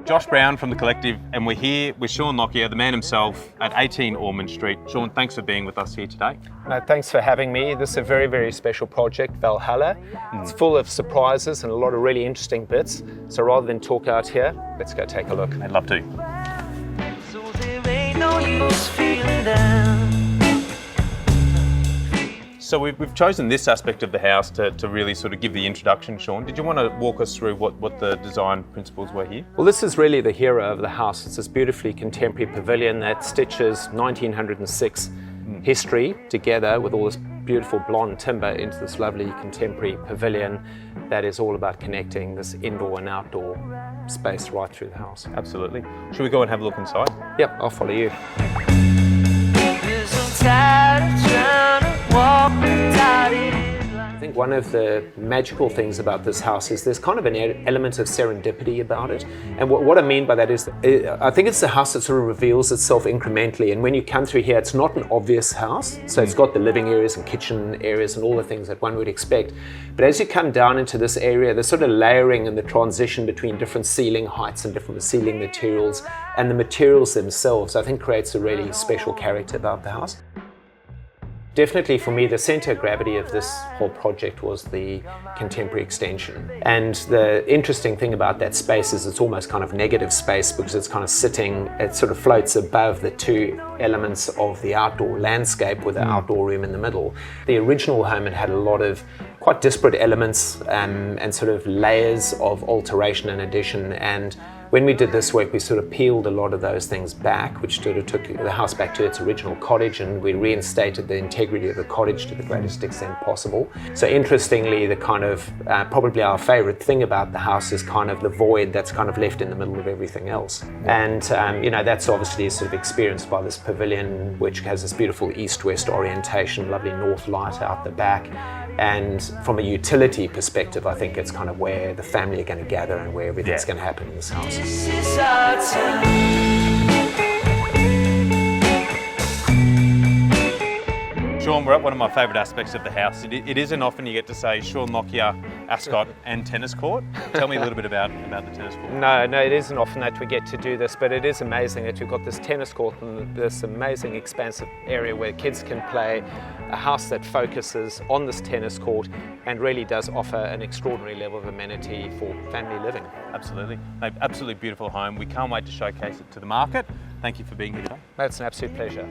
Josh Brown from the Collective, and we're here with Shaun Lockyer, the man himself, at 18 Ormond Street. Shaun, thanks for being with us here today. Thanks for having me. This is a very, very special project, Valhalla. It's full of surprises and a lot of really interesting bits. So rather than talk out here, let's go take a look. I'd love to. So there ain't no use feeling down. So we've chosen this aspect of the house to really sort of give the introduction, Shaun. Did you want to walk us through what the design principles were here? Well, this is really the hero of the house. It's this beautifully contemporary pavilion that stitches 1906 history together with all this beautiful blonde timber into this lovely contemporary pavilion that is all about connecting this indoor and outdoor space right through the house. Absolutely. Should we go and have a look inside? Yep, I'll follow you. I think one of the magical things about this house is there's kind of an element of serendipity about it. And what I mean by that is, I think it's a house that sort of reveals itself incrementally. And when you come through here, it's not an obvious house. So it's got the living areas and kitchen areas and all the things that one would expect. But as you come down into this area, the sort of layering and the transition between different ceiling heights and different ceiling materials and the materials themselves, I think creates a really special character about the house. Definitely for me, the center of gravity of this whole project was the contemporary extension. And the interesting thing about that space is it's almost kind of negative space because it's kind of sitting, it sort of floats above the two elements of the outdoor landscape with the outdoor room in the middle. The original home had a lot of quite disparate elements and sort of layers of alteration and addition. And when we did this work, we sort of peeled a lot of those things back, which sort of took the house back to its original cottage, and we reinstated the integrity of the cottage to the greatest extent possible. So interestingly, the kind of, probably our favorite thing about the house is kind of the void that's kind of left in the middle of everything else. And, that's obviously sort of experienced by this pavilion, which has this beautiful east-west orientation, lovely north light out the back. And from a utility perspective, I think it's kind of where the family are going to gather and where everything's going to happen in this house. This is our time. Shaun, we're at one of my favourite aspects of the house. It isn't often you get to say Shaun Lockyer, Ascot and tennis court. Tell me a little bit about the tennis court. No, it isn't often that we get to do this, but it is amazing that we've got this tennis court and this amazing expansive area where kids can play, a house that focuses on this tennis court and really does offer an extraordinary level of amenity for family living. Absolutely. Absolutely beautiful home. We can't wait to showcase it to the market. Thank you for being here today. It's an absolute pleasure.